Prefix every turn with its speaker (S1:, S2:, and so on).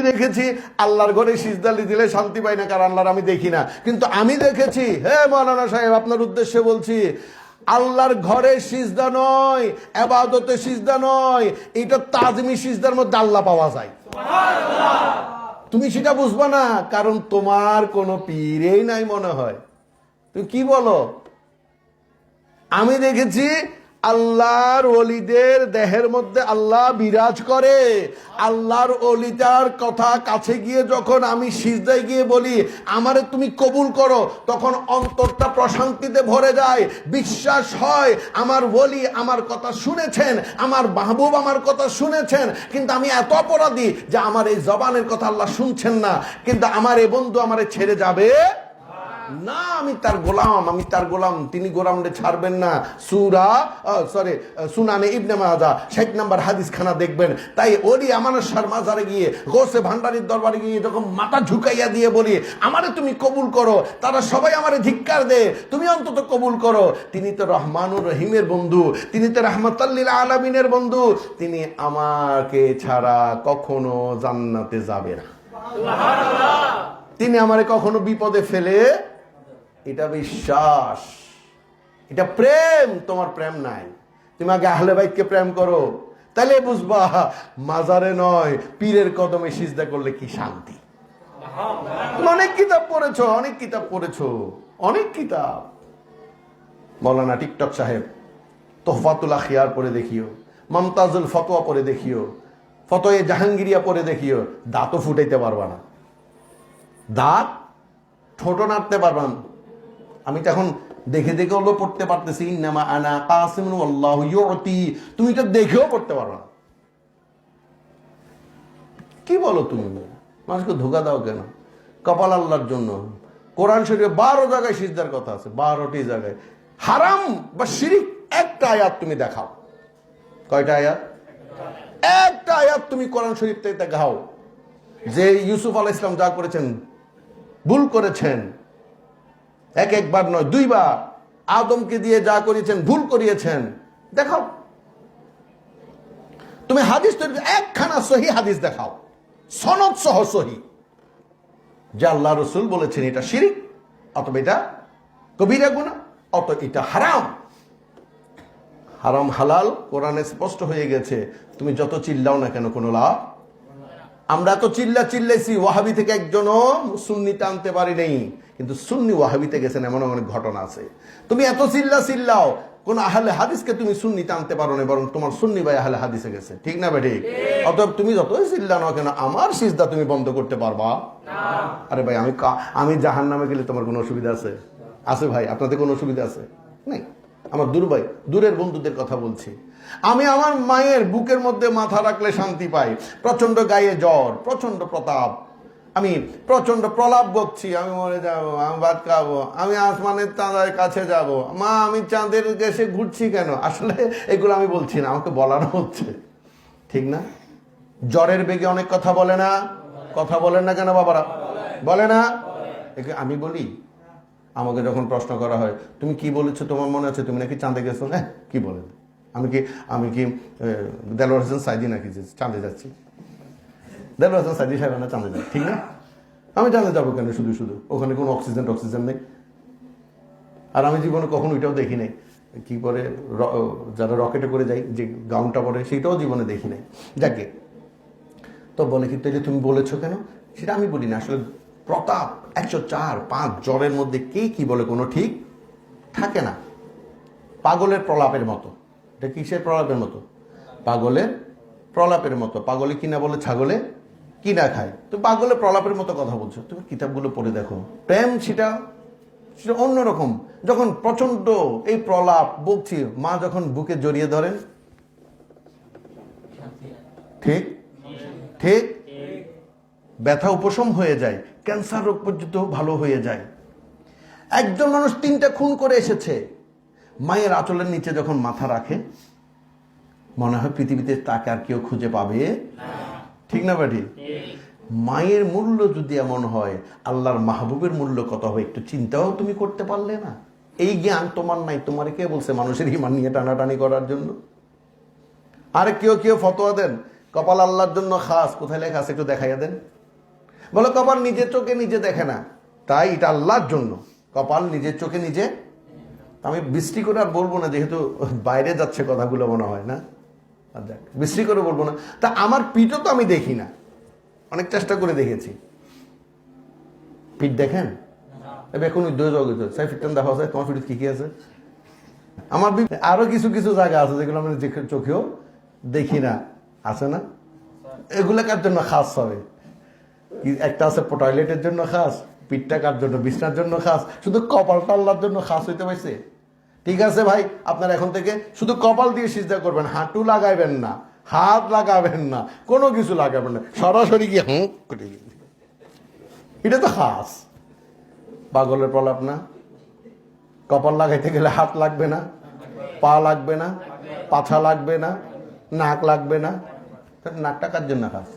S1: দেখেছি আল্লাহর ঘরে সিজদা দিলে শান্তি পাই না, কারণ আল্লাহর আমি দেখি না। কিন্তু আমি দেখেছি, হে মাওলানা সাহেব আপনার উদ্দেশ্যে বলছি, আল্লাহর ঘরে সিজদা নয়, ইবাদতে সিজদা নয়, এটা তাজমি সিজদার মধ্যে আল্লাহ পাওয়া যায়। তুমি সেটা বুঝবা না, কারণ তোমার কোনো পীরেই নাই মনে হয়। তুমি কি বলো? আমি দেখেছি আল্লাহর ওলিদের দেহের মধ্যে আল্লাহ বিরাজ করে। আল্লাহর ওলিটার কথা কাছে গিয়ে যখন আমি সিজদায় গিয়ে বলি আমারে তুমি কবুল করো, তখন অন্তরটা প্রশান্তিতে ভরে যায়। বিশ্বাস হয় আমার ওলি আমার কথা শুনেছেন, আমার মাহবুব আমার কথা শুনেছেন, কিন্তু আমি এত অপরাধী যে আমার এই জবানের কথা আল্লাহ শুনছেন না, কিন্তু আমার এই বন্ধু আমারে ছেড়ে যাবে না। আমি তার গোলাম, তিনি গোলামরে ছাড়বেন না। সুনানে ইবনে মাজাহ 60 নম্বর হাদিস খানা দেখবেন। তাই ওলি আমানের শাহ মাজারে গিয়ে, গৌসে ভান্ডারীর দরবারে গিয়ে যখন মাথা ঝুঁকাইয়া দিয়ে বলি আমারে তুমি কবুল করো, তারা সবাই আমারে ধিক্কার দে, তুমি অন্তত কবুল করো। তিনি তো রহমানুর রহিমের বন্ধু, তিনি তো রাহমাতাল লিল আলামিনের বন্ধু, তিনি আমাকে ছাড়া কখনো জান্নাতে যাবে না। তিনি আমারে কখনো বিপদে ফেলে, এটা বিশ্বাস, এটা প্রেম। তোমার প্রেম নাই, তুমি আগে আহলে বাইতকে প্রেম করো, তাহলে বুঝবা মাজারে নয় পীরের কদমে সিজদা করলে কি শান্তি। অনেক কিতাব পড়েছো, অনেক কিতাব। মৌলানা টিকটক সাহেব তোহফাতুল আখিয়ার পড়ে দেখিও, মমতাজুল ফতোয়া পড়ে দেখিও, ফতোয়ে জাহাঙ্গীরিয়া পড়ে দেখিও, দাঁতও ফুটাইতে পারবা না, দাঁত ঠোঁটো নাড়তে পারবা না। আমি তো এখন দেখে হলো পড়তে পারতেছি, ইন্নামা আনা কাসিমুন আল্লাহু ইউতি, তুমি তো দেখেও পড়তে পারবা না। কি বলো তুমি? মানুষকে ধোকা দাও কেন? কপাল আল্লাহর জন্য। কোরআন শরীফে 12 জায়গায় সিজদার কথা আছে, 12টি জায়গায়। হারাম বা শিরিক একটা আয়াত তুমি দেখাও। কয়টা আয়াত? একটা আয়াত তুমি কোরআন শরীফ থেকে দেখাও যে ইউসুফ আলাইহিস সালাম যা করেছেন, ভুল করেছেন, একবার নয় 2 বার আদমকে দিয়ে যা করিয়েছেন, ভুল করিয়েছেন, দেখাও। তুমি হাদিস তৈরি একখানা সহি হাদিস দেখাও, সনদ সহ সহি, যে আল্লাহ রসুল বলেছেন এটা শিরিক, অথবা এটা কবিরা গুনাহ, অথবা এটা হারাম। হারাম হালাল কোরআনে স্পষ্ট হয়ে গেছে, তুমি যত চিল্লাও না কেন কোনো লাভ। আমরা তো চিল্লাইছি, ওয়াহাবি থেকে একজনও সুন্নি টানতে পারি নেই, কিন্তু সুন্নি ওয়াহাবিতে গেছেন এমন অনেক ঘটনা আছে। তুমি এত চিল্লাও, কোন আহলে হাদিসকে তুমি সুন্নি টানতে পারো না, বরং তোমার সুন্নি ভাই আহলে হাদিসে গেছে, ঠিক না বেঠিক? অতএব তুমি যতই চিল্লা না কেন আমার সিজদা তুমি বন্ধ করতে পারবা না। আরে ভাই আমি জাহান্নামে গেলে তোমার কোনো অসুবিধা আছে? আছে ভাই, আপনাদের কোনো অসুবিধা আছে? নাই। আমার দূরের বন্ধুদের কথা বলছি। আমি আমার মায়ের বুকের মধ্যে মাথা রাখলে শান্তি পাই। প্রচন্ড গায়ে জ্বর, প্রচন্ড প্রতাপ, আমি প্রচন্ড প্রলাপ বকছি, আমি মরে যাব, আমি ভাত খাবো, আমি আসমানের চাঁদের কাছে যাব, মা আমি চাঁদের দেশে ঘুরছি কেন? আসলে এগুলো আমি বলছি না, আমাকে বলানো হচ্ছে, ঠিক না? জ্বরের বেগে অনেক কথা বলে না, কথা বলেন না কেন বাবারা? বলে না? আমি বলি, আমাকে যখন প্রশ্ন করা হয় তুমি কি বলেছো, তোমার মনে আছে তুমি নাকি চাঁদে গেছো? হ্যাঁ, কি বলেন? আমি কি দেলোয়ার হোসেন সাইদি নাকি যে চাঁদে যাচ্ছি? দেলোয়ার হোসেন সাইদি সাহেব না চাঁদে যায়, ঠিক না? আমি চাঁদে যাবো কেন? শুধু ওখানে কোনো অক্সিজেন নেই। আর আমি জীবনে কখনো ওইটাও দেখি নাই, কি করে যারা রকেটে করে যায় যে গাউনটা পরে, সেইটাও জীবনে দেখি নাই। যাকে তো বলে কি তাইলে তুমি বলেছো কেন? সেটা আমি বলি না। আসলে প্রতাপ 104-5 জ্বরের মধ্যে কে কি বলে কোনো ঠিক থাকে না। পাগলের প্রলাপের মতো। এটা কিসের প্রলাপের মতো? পাগলের প্রলাপের মতো। পাগলে কিনা বলে ছাগলে কিনা খায়, তো পাগলের প্রলাপের মতো কথা বলছো। তুমি কিতাবগুলো পড়ে দেখো, প্রেম সেটা অন্যরকম। যখন প্রচন্ড এই প্রলাপ বকছি, মা যখন বুকে জড়িয়ে ধরেন, ঠিক ঠিক ব্যথা উপশম হয়ে যায়, ক্যান্সার রোগ পর্যন্ত ভালো হয়ে যায়। একজন মানুষ 3টা খুন করে এসেছে, মায়ের আঁচলের নিচে যখন মাথা রাখে মনে হয় পৃথিবীতে তাকে আর কেউ খুঁজে পাবে, ঠিক না বাড়ি? মায়ের মূল্য যদি এমন হয়, আল্লাহর মাহবুবের মূল্য কত হবে একটু চিন্তাও তুমি করতে পারলে না? এই জ্ঞান তোমার নাই। তোমার কে বলছে মানুষের ঈমান নিয়ে টানাটানি করার জন্য? আরে কেউ ফতোয়া দেন, কপাল আল্লাহর জন্য খাস, কোথায় লেখা আছে একটু দেখাইয়া দেন। বলে কপাল নিজের চোখে নিজে দেখে না, তাই এটা আল্লাহর জন্য। কপাল নিজের চোখে নিজে, আমি বৃষ্টি করে আর বলবো না, যেহেতু বাইরে যাচ্ছে কথাগুলো মনে হয় না, আর দেখ বৃষ্টি করে বলবো না। তা আমার পিঠও তো আমি দেখি না, অনেক চেষ্টা করে দেখেছি। পিঠ দেখেন এখন সাই ফিটটান দেখা যায়, তোমার পিঠ কি কি আছে? আমার আরো কিছু কিছু জায়গা আছে যেগুলো আমি চোখেও দেখি না, আছে না? এগুলো কার জন্য খাস হবে? একটা আছে টয়লেটের জন্য খাস, পিঠটা কার জন্য? বিছনার জন্য খাস, শুধু কপালটা আল্লাহর জন্য খাস হইতে পারছে। ঠিক আছে ভাই, আপনার এখন থেকে শুধু কপাল দিয়ে সিজদা করবেন, হাঁটু লাগাইবেন না, হাত লাগাবেন না, কোনো কিছু লাগাবেন না, সরাসরি গিয়ে করে এটা তো খাস। পাগলের প্রলাপ না? কপাল লাগাইতে গেলে হাত লাগবে না, পা লাগবে না, পাছা লাগবে না, নাক লাগবে না, নাকটা কার জন্য খাস?